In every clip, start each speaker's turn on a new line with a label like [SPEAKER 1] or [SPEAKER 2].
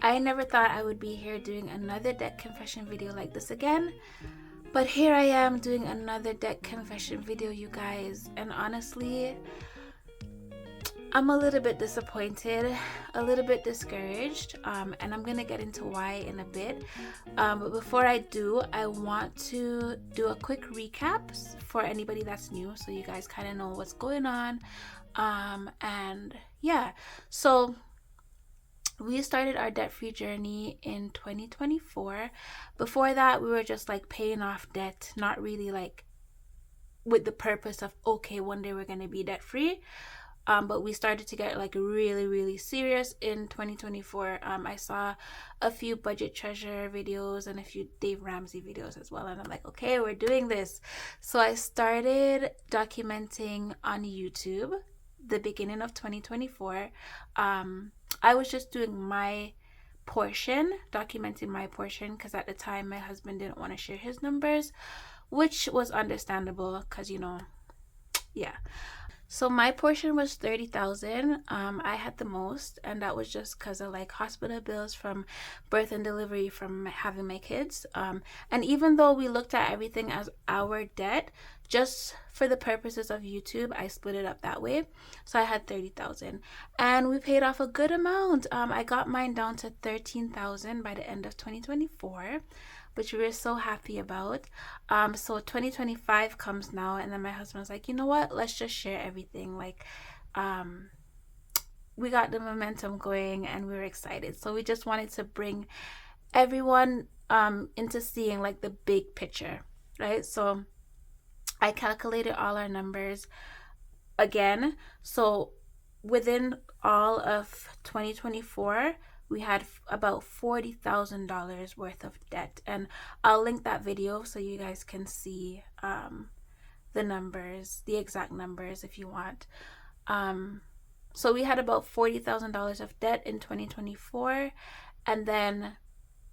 [SPEAKER 1] I never thought I would be here doing another debt confession video like this again, but here I am doing another debt confession video, you guys. And honestly, I'm a little bit disappointed, a little bit discouraged, and I'm gonna get into why in a bit. But before I do, I want to do a quick recap for anybody that's new, so you guys kind of know what's going on. And yeah, so we started our debt-free journey in 2024. Before that, we were just like paying off debt, not really like with the purpose of, okay, one day we're gonna be debt-free. But we started to get like really serious in 2024. I saw a few budget treasure videos and a few Dave Ramsey videos as well, and I'm like, okay, we're doing this. So I started documenting on YouTube the beginning of 2024. I was just doing my portion, documenting my portion, because at the time my husband didn't want to share his numbers, which was understandable because, yeah. So my portion was 30,000. I had the most, and that was just because of like hospital bills from birth and delivery from having my kids. And even though we looked at everything as our debt, just for the purposes of YouTube, I split it up that way. So I had 30,000, and we paid off a good amount. I got mine down to 13,000 by the end of 2024, which we were so happy about. So 2025 comes now, and then my husband was like, you know what? Let's just share everything. Like, we got the momentum going, and we were excited. So we just wanted to bring everyone into seeing like the big picture, right? So I calculated all our numbers again. So within all of 2024, we had about $40,000 worth of debt, and I'll link that video so you guys can see the numbers, the exact numbers if you want. So we had about $40,000 of debt in 2024, and then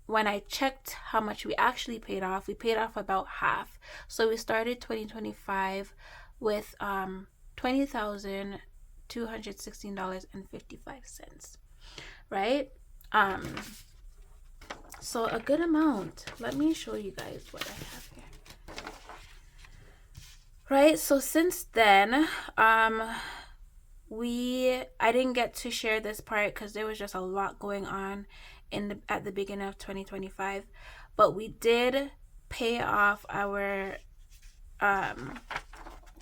[SPEAKER 1] when I checked how much we actually paid off, we paid off about half. So we started 2025 with $20,216.55, right? So a good amount. Let me show you guys what I have here. Right, so since then, I didn't get to share this part because there was just a lot going on at the beginning of 2025, but we did pay off our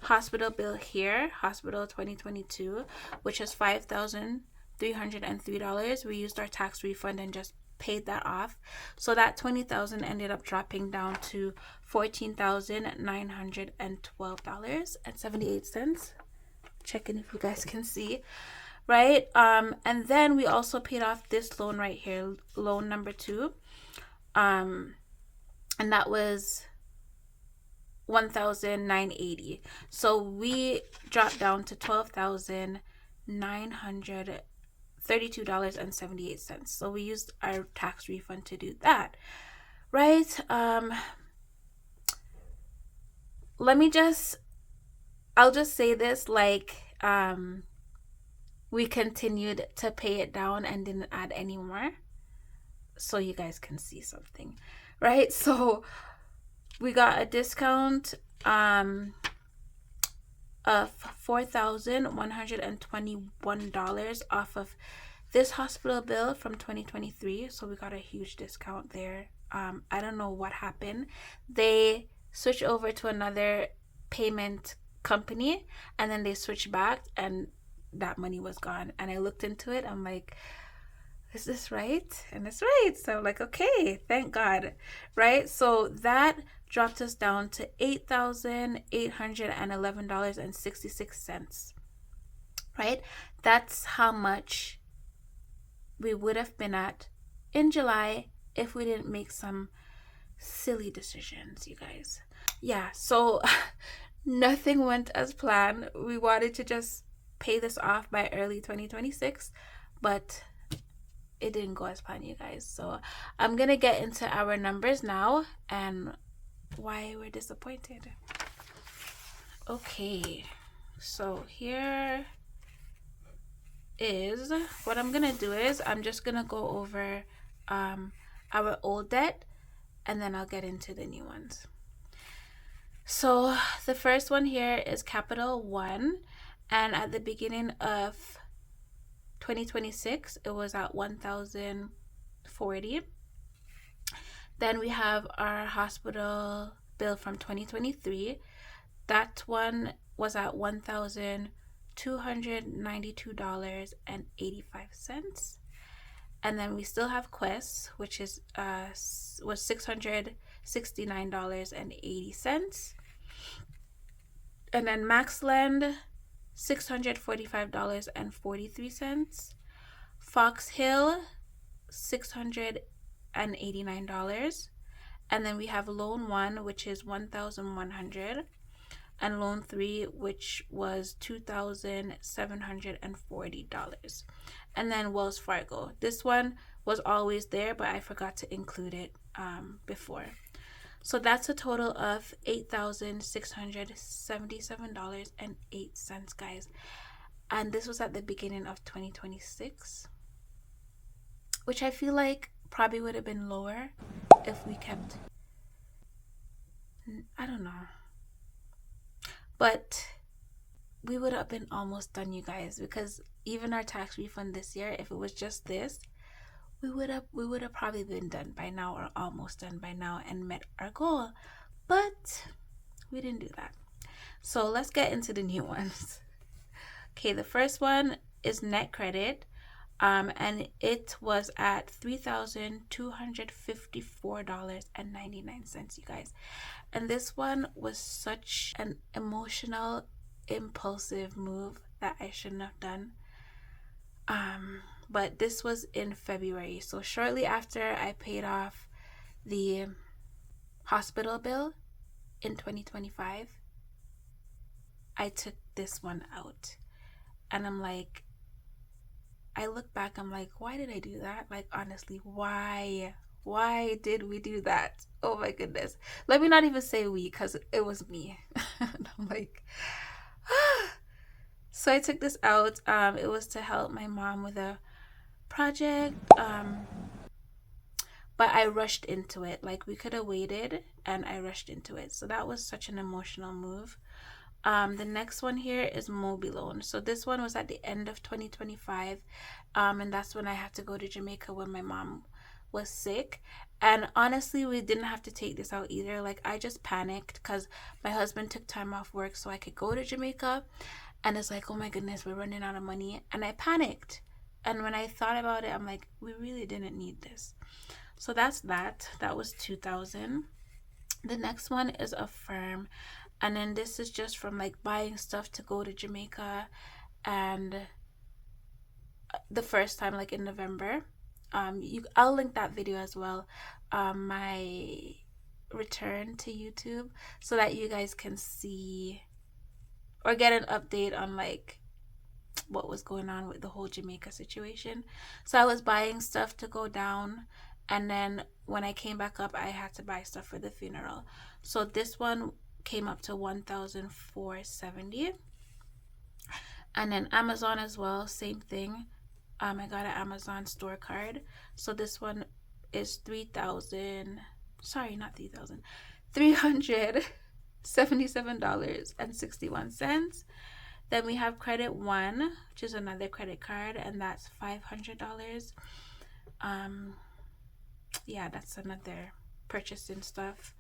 [SPEAKER 1] hospital bill here, hospital 2022, which is $5,303. We used our tax refund and just paid that off. So that 20,000 ended up dropping down to $14,912.78. Checking if you guys can see, right? And then we also paid off this loan right here, loan number 2, and that was $1,980. So we dropped down to $12,932.78. So we used our tax refund to do that, right? I'll just say this, like, we continued to pay it down and didn't add any more, so you guys can see something, right? So we got a discount of $4,121 off of this hospital bill from 2023. So we got a huge discount there. I don't know what happened. They switched over to another payment company, and then they switched back, and that money was gone. And I looked into it. I'm like, is this right? And it's right. So I'm like, okay, thank God, right? So that dropped us down to $8,811.66, right? That's how much we would have been at in July if we didn't make some silly decisions, you guys. Yeah, so nothing went as planned. We wanted to just pay this off by early 2026, but it didn't go as planned, you guys. So I'm gonna get into our numbers now and why we're disappointed. Okay, so here is, what I'm gonna do is I'm just gonna go over our old debt, and then I'll get into the new ones. So the first one here is Capital One, and at the beginning of 2026 it was at 1,040. Then we have our hospital bill from 2023. That one was at $1,292.85. And then we still have Quest, which is was $669.80. And then Maxland, $645.43. Fox Hill, $689. And then we have Loan 1, which is $1,100, and Loan 3, which was $2,740. And then Wells Fargo. This one was always there, but I forgot to include it before. So that's a total of $8,677.08, guys. And this was at the beginning of 2026, which I feel like probably would have been lower if we kept, I don't know, but we would have been almost done, you guys, because even our tax refund this year, if it was just this, we would have probably been done by now, or almost done by now, and met our goal. But we didn't do that. So let's get into the new ones. Okay, the first one is net credit, and it was at $3,254.99, you guys. And this one was such an emotional, impulsive move that I shouldn't have done. But this was in February, so shortly after I paid off the hospital bill in 2025, I took this one out. And I'm like, I look back, I'm like, why did I do that? Like, honestly, why did we do that? Oh my goodness. Let me not even say we, because it was me. And I'm like, so I took this out. It was to help my mom with a project, but I rushed into it. Like, we could have waited, and I rushed into it. So that was such an emotional move. The next one here is Moby Loan. So this one was at the end of 2025, and that's when I had to go to Jamaica when my mom was sick. And honestly, we didn't have to take this out either. Like, I just panicked because my husband took time off work so I could go to Jamaica, and it's like, oh my goodness, we're running out of money, and I panicked. And when I thought about it, I'm like, we really didn't need this. So that's that was 2,000. The next one is Affirm, and then this is just from like buying stuff to go to Jamaica, and the first time, like in November. I'll link that video as well, my return to YouTube, so that you guys can see or get an update on like what was going on with the whole Jamaica situation. So I was buying stuff to go down, and then when I came back up, I had to buy stuff for the funeral. So this one came up to $1,470. And then Amazon as well, same thing. I got an Amazon store card. So this one is $377.61. Then we have Credit One, which is another credit card, and that's $500. Yeah, that's another purchasing stuff.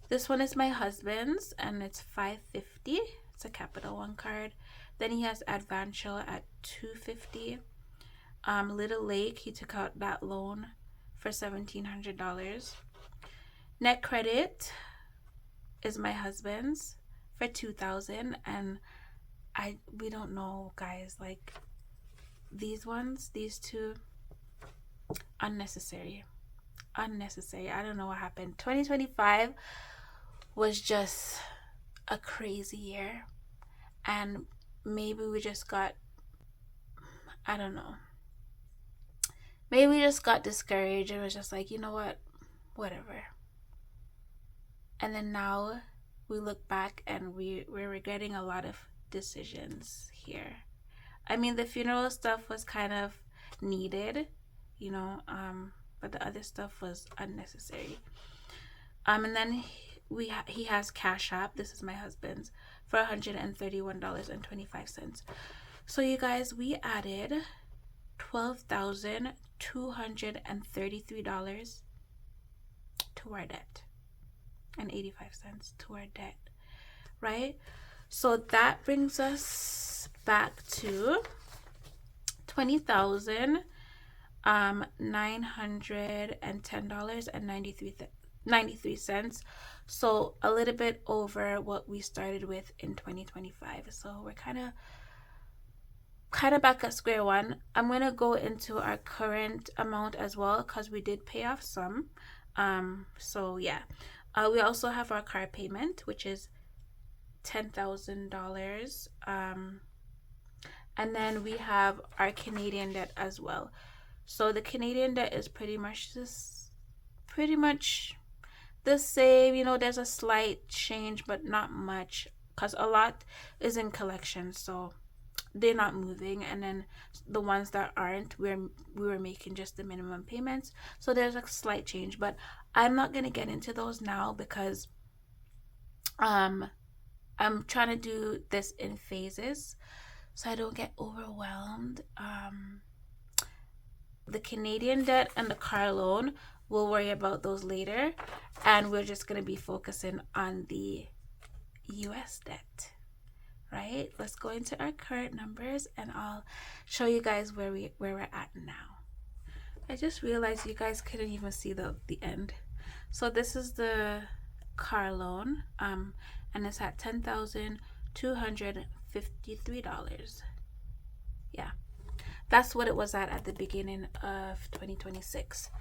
[SPEAKER 1] This one is my husband's, and it's $550. It's a Capital One card. Then he has Advantial at $250. Little Lake, he took out that loan for $1,700. Net Credit is my husband's for $2,000, and we don't know, guys, like these two, unnecessary. I don't know what happened. 2025 was just a crazy year, and maybe we just got, I don't know, maybe we just got discouraged and was just like, you know what, whatever. And then now we look back and we're regretting a lot of decisions here. I mean, the funeral stuff was kind of needed, you know, but the other stuff was unnecessary. And then he has Cash App. This is my husband's for $131.25. So you guys, we added $12,233 to our debt and 85 cents to our debt, right? So that brings us back to $20,910.93. So a little bit over what we started with in 2025. So we're kind of back at square one. I'm going to go into our current amount as well because we did pay off some. So yeah. We also have our car payment, which is $10,000. And then we have our Canadian debt as well. So the Canadian debt is pretty much the same. You know, there's a slight change, but not much, because a lot is in collection, so they're not moving. And then the ones that aren't, we were making just the minimum payments, so there's a slight change. But I'm not gonna get into those now because I'm trying to do this in phases so I don't get overwhelmed. The Canadian debt and the car loan, we'll worry about those later, and we're just going to be focusing on the US debt, right? Let's go into our current numbers and I'll show you guys where we're at now. I just realized you guys couldn't even see the end. So this is the car loan, and it's at $10,253. Yeah, that's what it was at the beginning of 2026.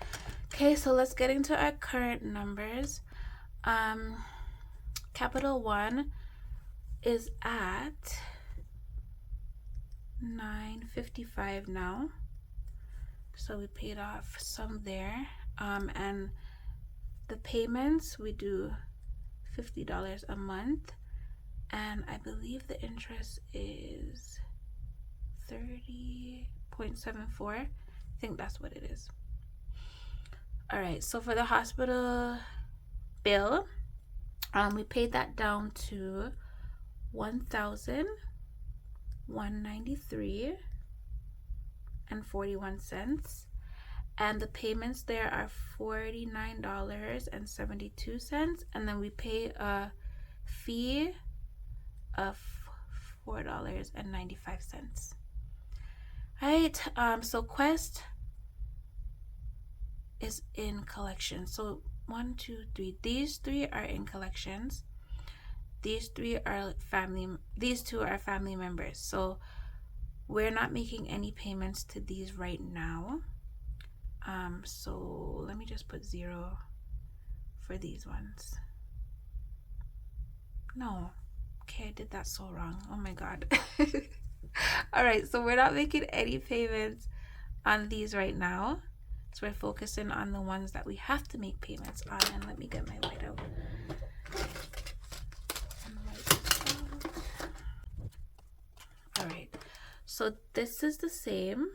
[SPEAKER 1] Okay, so let's get into our current numbers. Capital One is at $955 now, so we paid off some there. And the payments, we do $50 a month, and I believe the interest is 30.74. I think that's what it is. All right, so for the hospital bill, we paid that down to $1,193.41, and the payments there are $49.72, and then we pay a fee of $4.95. Right, so Quest is in collections. So 1, 2, 3, these three are in collections. These two are family members, so we're not making any payments to these right now. So let me just put 0 for these ones. No, okay, I did that so wrong. Oh my god. All right, so we're not making any payments on these right now, so we're focusing on the ones that we have to make payments on. And let me get my white out. All right, so this is the same,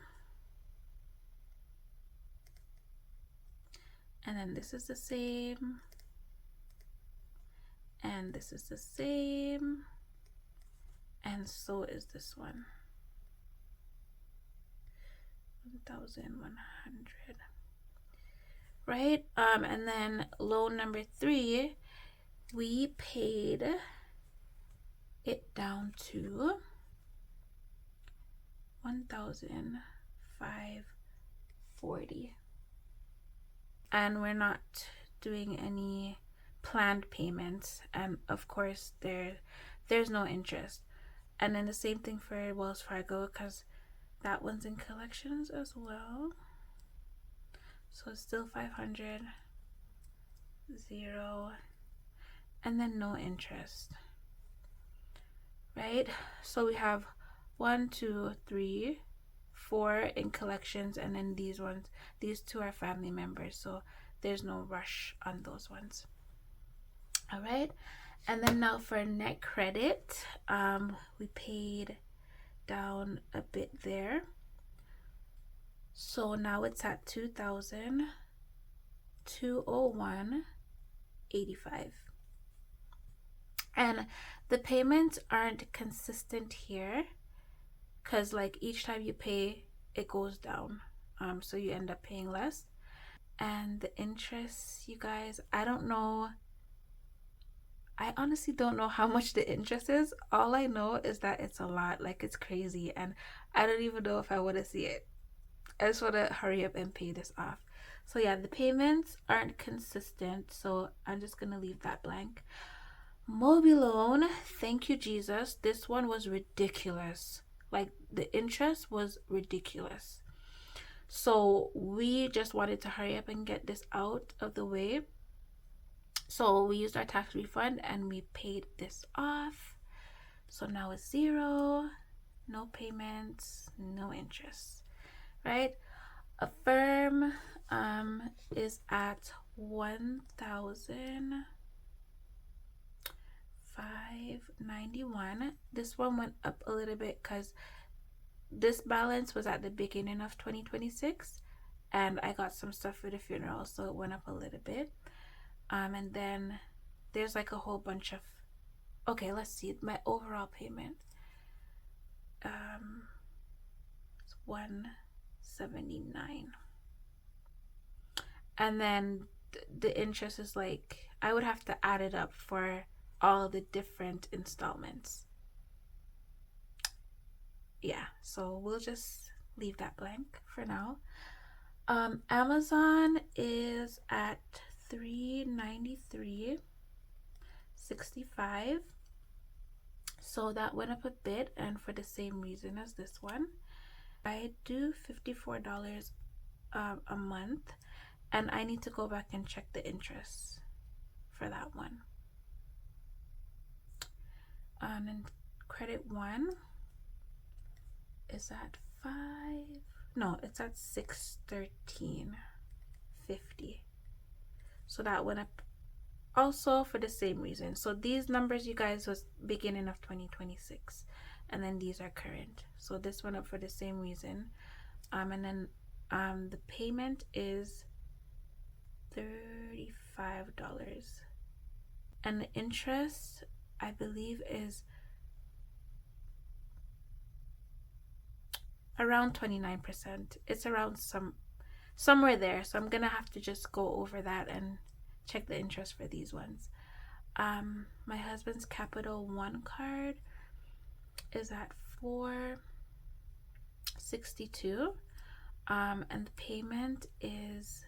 [SPEAKER 1] and then this is the same, and this is the same, and so is this one. 1,100, right? And then loan number 3, we paid it down to $1,540, and we're not doing any planned payments, and of course there's no interest. And then the same thing for Wells Fargo, because that one's in collections as well, so it's still 500, 0, and then no interest, right? So we have 1, 2, 3, 4 in collections, and then these two are family members, so there's no rush on those ones. All right, and then now for net credit, we paid down a bit there. So now it's at $2,201.85. And the payments aren't consistent here because like each time you pay, it goes down. So you end up paying less. And the interest, you guys, I don't know. I honestly don't know how much the interest is. All I know is that it's a lot, like it's crazy, and I don't even know if I want to see it. I just want to hurry up and pay this off. So yeah, the payments aren't consistent, so I'm just gonna leave that blank. Mobi loan, thank you Jesus. This one was ridiculous. Like the interest was ridiculous. So we just wanted to hurry up and get this out of the way. So we used our tax refund and we paid this off. So now it's zero, no payments, no interest, right? Affirm is at 1,591. This one went up a little bit because this balance was at the beginning of 2026 and I got some stuff for the funeral, so it went up a little bit. And then there's like a whole bunch of, okay, let's see my overall payment. It's 179, and then the interest is like, I would have to add it up for all the different installments. Yeah, so we'll just leave that blank for now. Amazon is at $393.65. So that went up a bit, and for the same reason as this one. I do $54 a month, and I need to go back and check the interest for that one. And credit one is at it's at $613.50. So that went up also for the same reason. So these numbers, you guys, was beginning of 2026, and then these are current. So this went up for the same reason. And then the payment is $35, and the interest, I believe, is around 29%. It's around somewhere there, so I'm gonna have to just go over that and check the interest for these ones. My husband's Capital One card is at $462, and the payment is,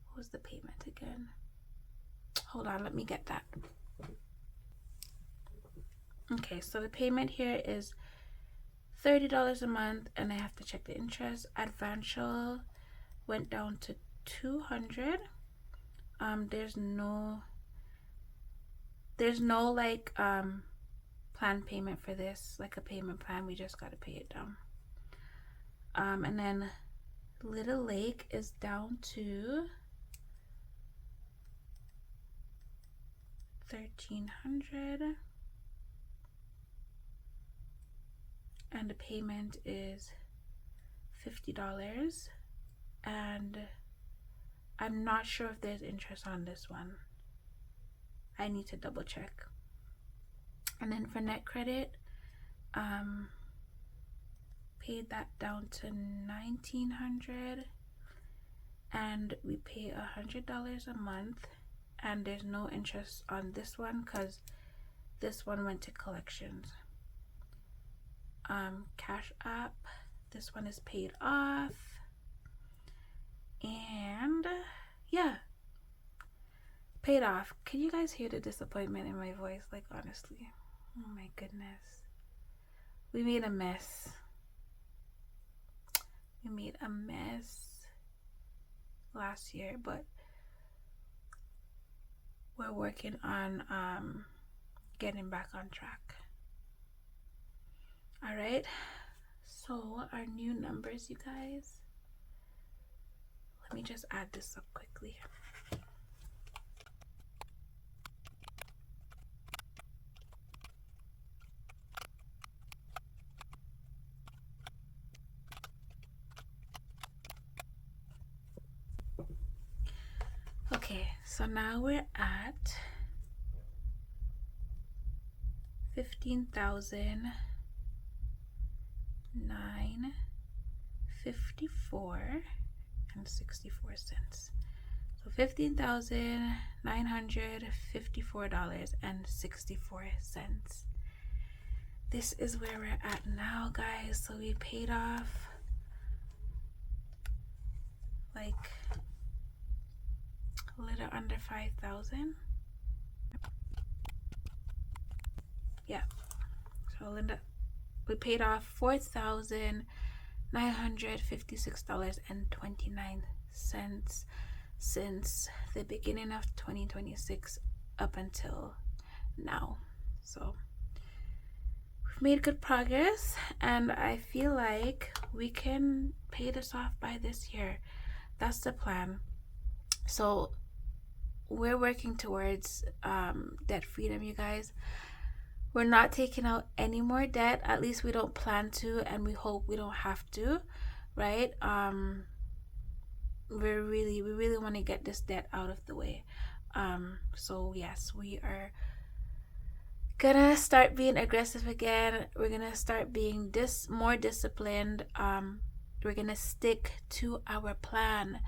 [SPEAKER 1] what was the payment again? Hold on, let me get that. Okay, so the payment here is $30 a month, and I have to check the interest. Advantial went down to $200. There's no like plan payment for this, like a payment plan. We just gotta pay it down. And then Little Lake is down to $1,300, and the payment is $50, and I'm not sure if there's interest on this one. I need to double check. And then for net credit, paid that down to $1,900, and we pay $100 a month, and there's no interest on this one because this one went to collections. Cash App, this one is paid off, and yeah, paid off. Can you guys hear the disappointment in my voice? Like, honestly, oh my goodness, we made a mess. We made a mess last year, but we're working on getting back on track. All right, so our new numbers, you guys, let me just add this up quickly. Okay, so now we're at 15,954 and 64 cents. So $15,954 and 64 cents. This is where we're at now, guys. So we paid off like a little under 5,000. Yeah. So Linda, we paid off $4,956.29 since the beginning of 2026 up until now. So we've made good progress, and I feel like we can pay this off by this year. That's the plan. So we're working towards debt freedom, you guys. We're not taking out any more debt. At least we don't plan to, and we hope we don't have to, right? We really want to get this debt out of the way. So yes, we are gonna start being aggressive again. We're gonna start being more disciplined. We're gonna stick to our plan,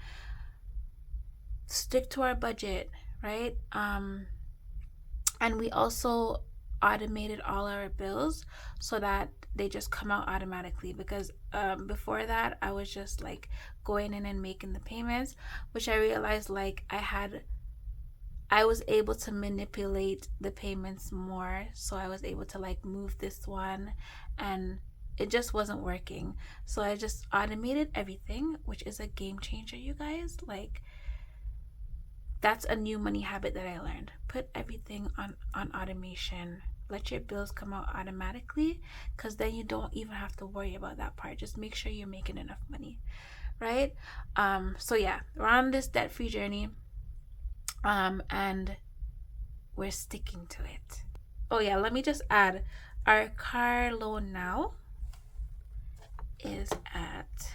[SPEAKER 1] stick to our budget, right? And we also automated all our bills so that they just come out automatically, because before that I was just like going in and making the payments, which I realized like I was able to manipulate the payments more, so I was able to like move this one, and it just wasn't working. So I just automated everything, which is a game changer, you guys. Like, that's a new money habit that I learned. Put everything on automation. Let your bills come out automatically, because then you don't even have to worry about that part. Just make sure you're making enough money, right? So yeah, we're on this debt-free journey, and we're sticking to it. Oh yeah, let me just add, our car loan now is at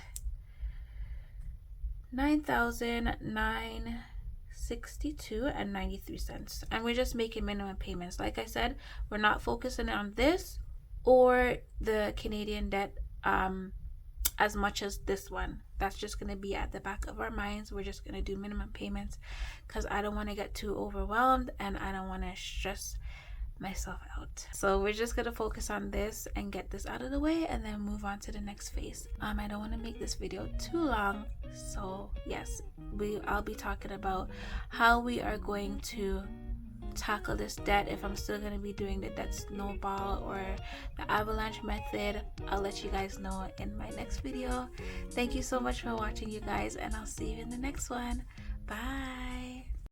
[SPEAKER 1] $9,962.93, and we're just making minimum payments. Like I said, we're not focusing on this or the Canadian debt as much as this one. That's just going to be at the back of our minds. We're just going to do minimum payments because I don't want to get too overwhelmed, and I don't want to stress myself out. So we're just going to focus on this and get this out of the way, and then move on to the next phase. I don't want to make this video too long, so yes, I'll be talking about how we are going to tackle this debt. If I'm still going to be doing the debt snowball or the avalanche method, I'll let you guys know in my next video. Thank you so much for watching, you guys, and I'll see you in the next one. Bye.